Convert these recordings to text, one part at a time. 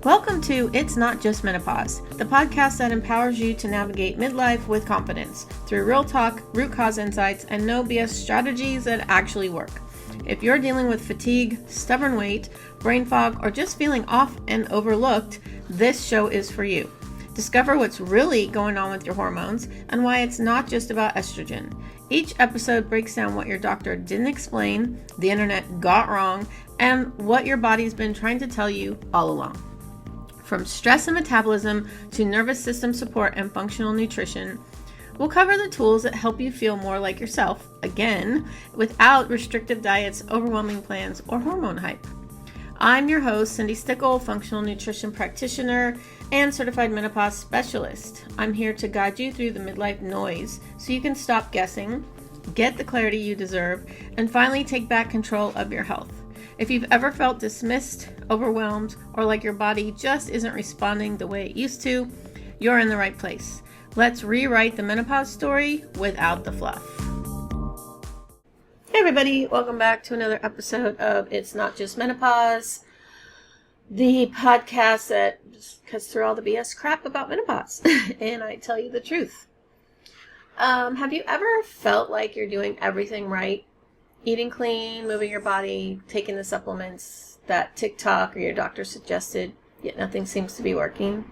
Welcome to It's Not Just Menopause, the podcast that empowers you to navigate midlife with confidence through real talk, root cause insights, and no BS strategies that actually work. If you're dealing with fatigue, stubborn weight, brain fog, or just feeling off and overlooked, this show is for you. Discover what's really going on with your hormones and why it's not just about estrogen. Each episode breaks down what your doctor didn't explain, the internet got wrong, and what your body's been trying to tell you all along. From stress and metabolism to nervous system support and functional nutrition, we'll cover the tools that help you feel more like yourself, again, without restrictive diets, overwhelming plans, or hormone hype. I'm your host, Cindi, functional nutrition practitioner and certified menopause specialist. I'm here to guide you through the midlife noise so you can stop guessing, get the clarity you deserve, and finally take back control of your health. If you've ever felt dismissed, overwhelmed, or like your body just isn't responding the way it used to, you're in the right place. Let's rewrite the menopause story without the fluff. Hey everybody, welcome back to another episode of It's Not Just Menopause, the podcast that just cuts through all the BS crap about menopause, and I tell you the truth. Have you ever felt like you're doing everything right? Eating clean, moving your body, taking the supplements that TikTok or your doctor suggested, yet nothing seems to be working.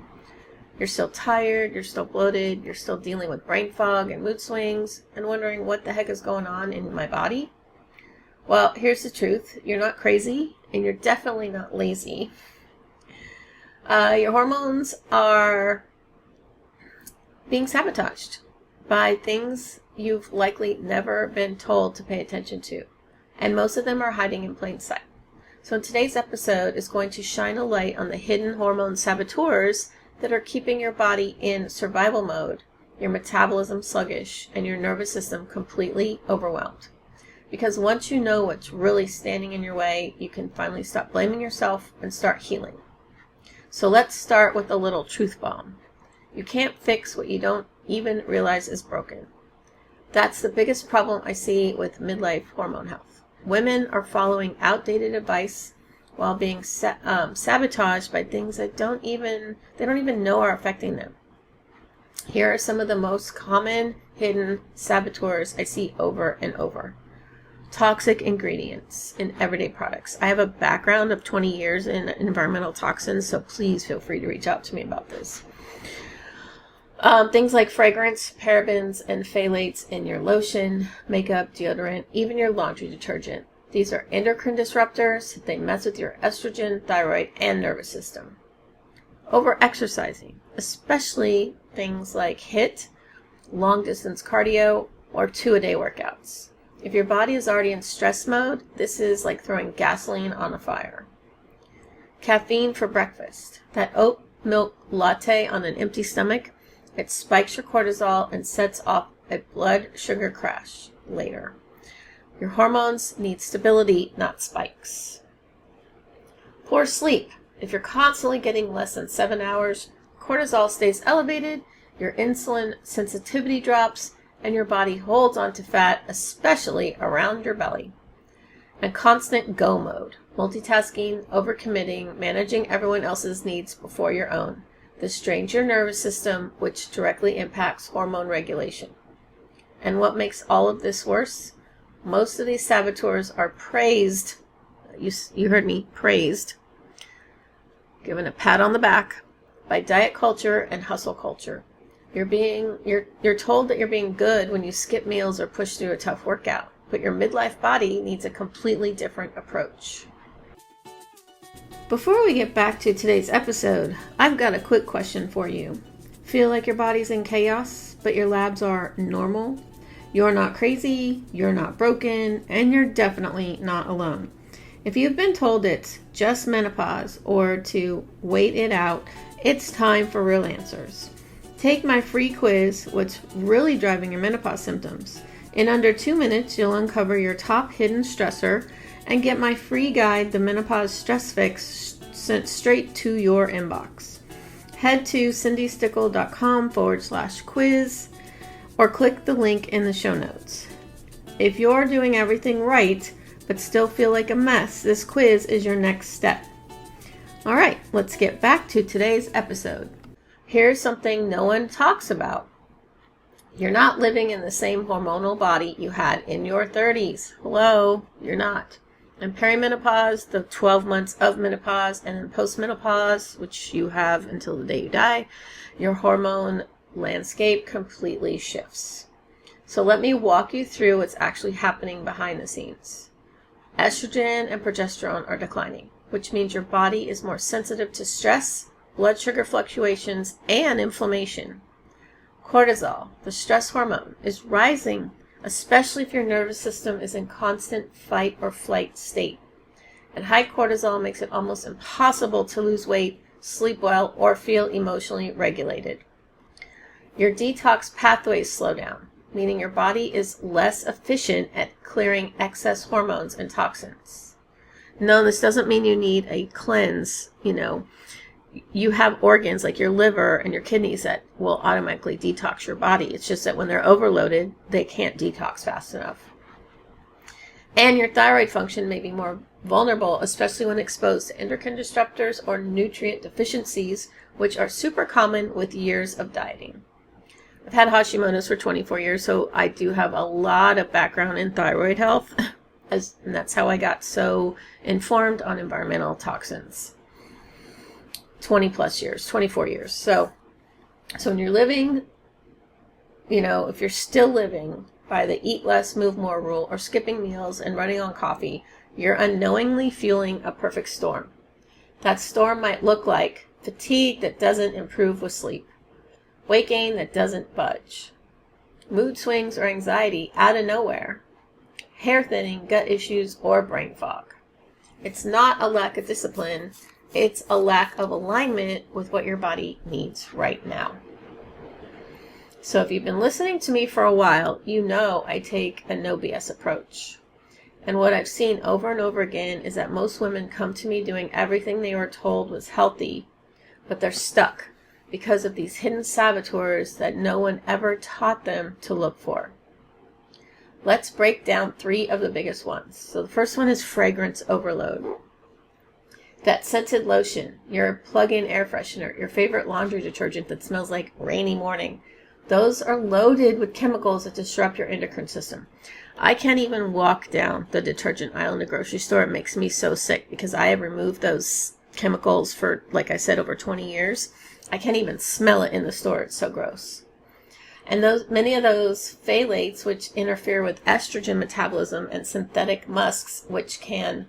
You're still tired, you're still bloated, you're still dealing with brain fog and mood swings, and wondering what the heck is going on in my body? Well, here's the truth. You're not crazy, and you're definitely not lazy. Your hormones are being sabotaged by things you've likely never been told to pay attention to, and most of them are hiding in plain sight. So today's episode is going to shine a light on the hidden hormone saboteurs that are keeping your body in survival mode, your metabolism sluggish, and your nervous system completely overwhelmed. Because once you know what's really standing in your way, you can finally stop blaming yourself and start healing. So let's start with a little truth bomb. You can't fix what you don't even realize is broken. That's the biggest problem I see with midlife hormone health. Women are following outdated advice while being sabotaged by things that they don't even know are affecting them. Here are some of the most common hidden saboteurs I see over and over. Toxic ingredients in everyday products. I have a background of 20 years in environmental toxins, so please feel free to reach out to me about this. Things like fragrance, parabens, and phthalates in your lotion, makeup, deodorant, even your laundry detergent. These are endocrine disruptors. They mess with your estrogen, thyroid, and nervous system. Over-exercising, especially things like HIIT, long-distance cardio, or 2-a-day workouts. If your body is already in stress mode, this is like throwing gasoline on a fire. Caffeine for breakfast. That oat milk latte on an empty stomach, it spikes your cortisol and sets off a blood sugar crash later. Your hormones need stability, not spikes. Poor sleep. If you're constantly getting less than 7 hours, cortisol stays elevated, your insulin sensitivity drops, and your body holds onto fat, especially around your belly. And constant go mode. Multitasking, overcommitting, managing everyone else's needs before your own. This strains your nervous system, which directly impacts hormone regulation. And what makes all of this worse? Most of these saboteurs are praised, you heard me, praised, given a pat on the back by diet culture and hustle culture. You're told that you're being good when you skip meals or push through a tough workout, but your midlife body needs a completely different approach. Before we get back to today's episode, I've got a quick question for you. Feel like your body's in chaos, but your labs are normal? You're not crazy, you're not broken, and you're definitely not alone. If you've been told it's just menopause or to wait it out, it's time for real answers. Take my free quiz, What's Really Driving Your Menopause Symptoms. In under 2 minutes, you'll uncover your top hidden stressor and get my free guide, The Menopause Stress Fix, sent straight to your inbox. Head to cindistickle.com/quiz or click the link in the show notes. If you're doing everything right, but still feel like a mess, this quiz is your next step. All right, let's get back to today's episode. Here's something no one talks about. You're not living in the same hormonal body you had in your 30s. Hello, you're not. In perimenopause, the 12 months of menopause, and in postmenopause, which you have until the day you die, your hormone landscape completely shifts. So let me walk you through what's actually happening behind the scenes. Estrogen and progesterone are declining, which means your body is more sensitive to stress, blood sugar fluctuations, and inflammation. Cortisol, the stress hormone, is rising, especially if your nervous system is in constant fight or flight state. And high cortisol makes it almost impossible to lose weight, sleep well, or feel emotionally regulated. Your detox pathways slow down, meaning your body is less efficient at clearing excess hormones and toxins. No, this doesn't mean you need a cleanse. You have organs like your liver and your kidneys that will automatically detox your body. It's just that when they're overloaded, they can't detox fast enough. And your thyroid function may be more vulnerable, especially when exposed to endocrine disruptors or nutrient deficiencies, which are super common with years of dieting. I've had Hashimoto's for 24 years, so I do have a lot of background in thyroid health, and that's how I got so informed on environmental toxins. 20 plus years, 24 years. So when you're living, if you're still living by the eat less, move more rule, or skipping meals and running on coffee, you're unknowingly fueling a perfect storm. That storm might look like fatigue that doesn't improve with sleep, weight gain that doesn't budge, mood swings or anxiety out of nowhere, hair thinning, gut issues, or brain fog. It's not a lack of discipline. It's a lack of alignment with what your body needs right now. So if you've been listening to me for a while, you know I take a no BS approach. And what I've seen over and over again is that most women come to me doing everything they were told was healthy, but they're stuck because of these hidden saboteurs that no one ever taught them to look for. Let's break down 3 of the biggest ones. So the first one is fragrance overload. That scented lotion, your plug-in air freshener, your favorite laundry detergent that smells like rainy morning. Those are loaded with chemicals that disrupt your endocrine system. I can't even walk down the detergent aisle in the grocery store. It makes me so sick because I have removed those chemicals for, like I said, over 20 years. I can't even smell it in the store. It's so gross. And many of those phthalates, which interfere with estrogen metabolism, and synthetic musks, which can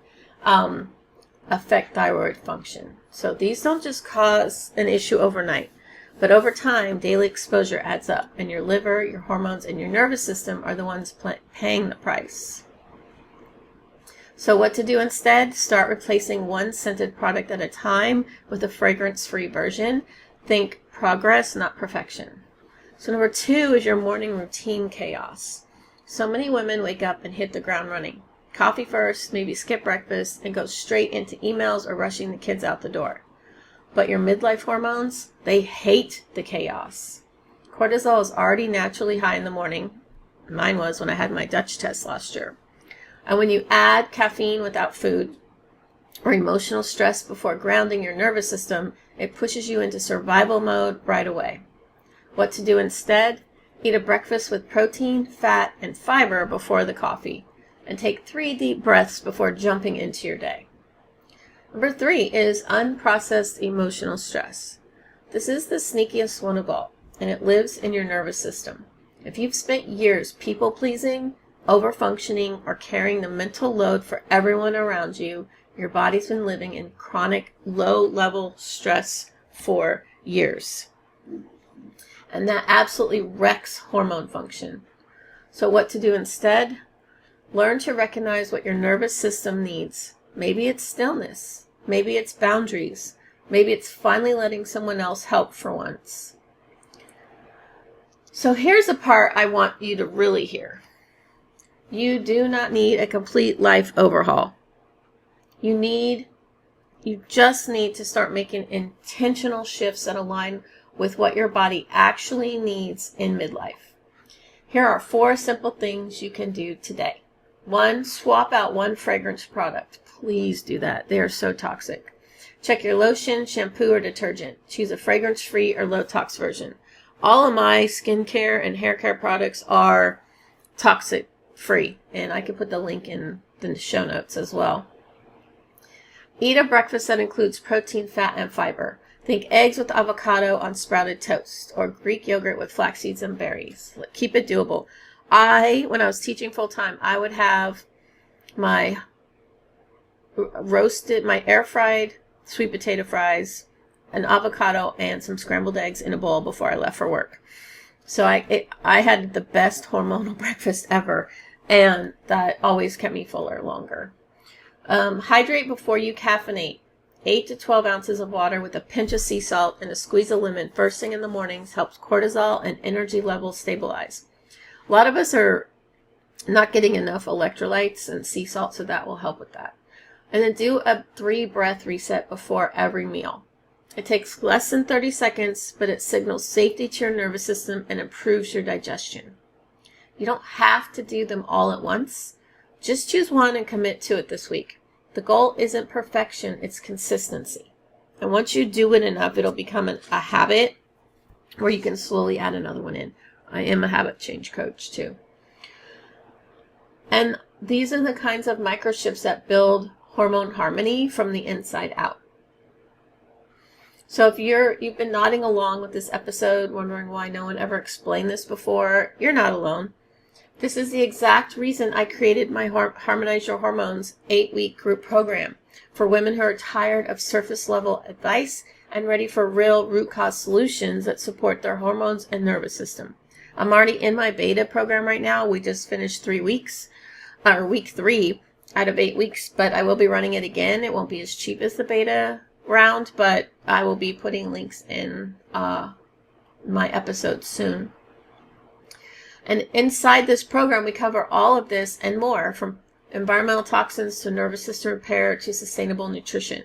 affect thyroid function. So these don't just cause an issue overnight, but over time, daily exposure adds up, and your liver, your hormones, and your nervous system are the ones paying the price. So what to do instead? Start replacing one scented product at a time with a fragrance-free version. Think progress, not perfection. So number 2 is your morning routine chaos. So many women wake up and hit the ground running. Coffee first, maybe skip breakfast, and go straight into emails or rushing the kids out the door. But your midlife hormones, they hate the chaos. Cortisol is already naturally high in the morning. Mine was when I had my Dutch test last year. And when you add caffeine without food or emotional stress before grounding your nervous system, it pushes you into survival mode right away. What to do instead? Eat a breakfast with protein, fat, and fiber before the coffee. And take 3 deep breaths before jumping into your day. Number 3 is unprocessed emotional stress. This is the sneakiest one of all, and it lives in your nervous system. If you've spent years people-pleasing, over-functioning, or carrying the mental load for everyone around you, your body's been living in chronic, low-level stress for years. And that absolutely wrecks hormone function. So what to do instead? Learn to recognize what your nervous system needs. Maybe it's stillness. Maybe it's boundaries. Maybe it's finally letting someone else help for once. So here's the part I want you to really hear. You do not need a complete life overhaul. You just need to start making intentional shifts that align with what your body actually needs in midlife. Here are 4 simple things you can do today. 1, swap out one fragrance product. Please do that. They are so toxic. Check your lotion, shampoo, or detergent. Choose a fragrance-free or low-tox version. All of my skincare and hair care products are toxic-free, and I can put the link in the show notes as well. Eat a breakfast that includes protein, fat, and fiber. Think eggs with avocado on sprouted toast, or Greek yogurt with flax seeds and berries. Keep it doable. When I was teaching full-time, I would have my air-fried sweet potato fries, an avocado, and some scrambled eggs in a bowl before I left for work. So I had the best hormonal breakfast ever, and that always kept me fuller longer. Hydrate before you caffeinate. 8 to 12 ounces of water with a pinch of sea salt and a squeeze of lemon first thing in the mornings helps cortisol and energy levels stabilize. A lot of us are not getting enough electrolytes and sea salt, so that will help with that. And then do a 3-breath reset before every meal. It takes less than 30 seconds, but it signals safety to your nervous system and improves your digestion. You don't have to do them all at once. Just choose one and commit to it this week. The goal isn't perfection, it's consistency. And once you do it enough, it'll become a habit where you can slowly add another one in. I am a habit change coach too. And these are the kinds of microshifts that build hormone harmony from the inside out. So if you've been nodding along with this episode, wondering why no one ever explained this before, you're not alone. This is the exact reason I created my Harmonize Your Hormones 8-week group program for women who are tired of surface level advice and ready for real root cause solutions that support their hormones and nervous system. I'm already in my beta program right now. We just finished 3 weeks, or week 3 out of 8 weeks, but I will be running it again. It won't be as cheap as the beta round, but I will be putting links in my episodes soon. And inside this program, we cover all of this and more, from environmental toxins to nervous system repair to sustainable nutrition,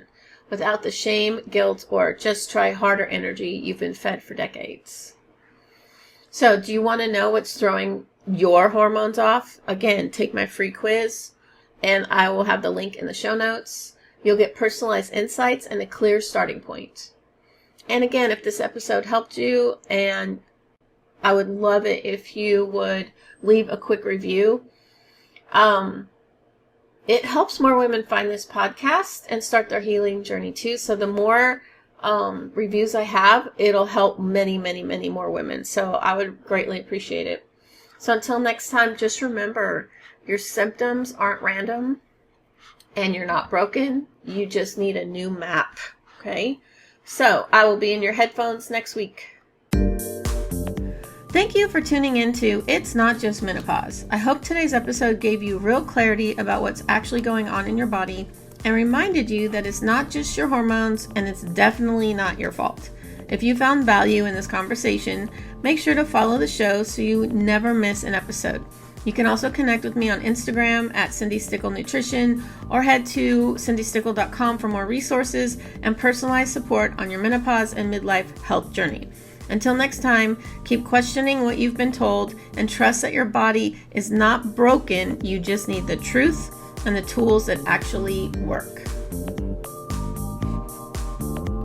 without the shame, guilt, or just try harder energy you've been fed for decades. So do you want to know what's throwing your hormones off? Again, take my free quiz, and I will have the link in the show notes. You'll get personalized insights and a clear starting point. And again, if this episode helped you, and I would love it if you would leave a quick review. It helps more women find this podcast and start their healing journey too. So the more reviews I have, it'll help many, many, many more women. So I would greatly appreciate it. So until next time, just remember, your symptoms aren't random and you're not broken. You just need a new map. Okay? So I will be in your headphones next week. Thank you for tuning in to It's Not Just Menopause. I hope today's episode gave you real clarity about what's actually going on in your body and reminded you that it's not just your hormones and it's definitely not your fault. If you found value in this conversation, make sure to follow the show so you never miss an episode. You can also connect with me on Instagram at Cindi Stickle Nutrition, or head to cindystickle.com for more resources and personalized support on your menopause and midlife health journey. Until next time, keep questioning what you've been told and trust that your body is not broken. You just need the truth and the tools that actually work.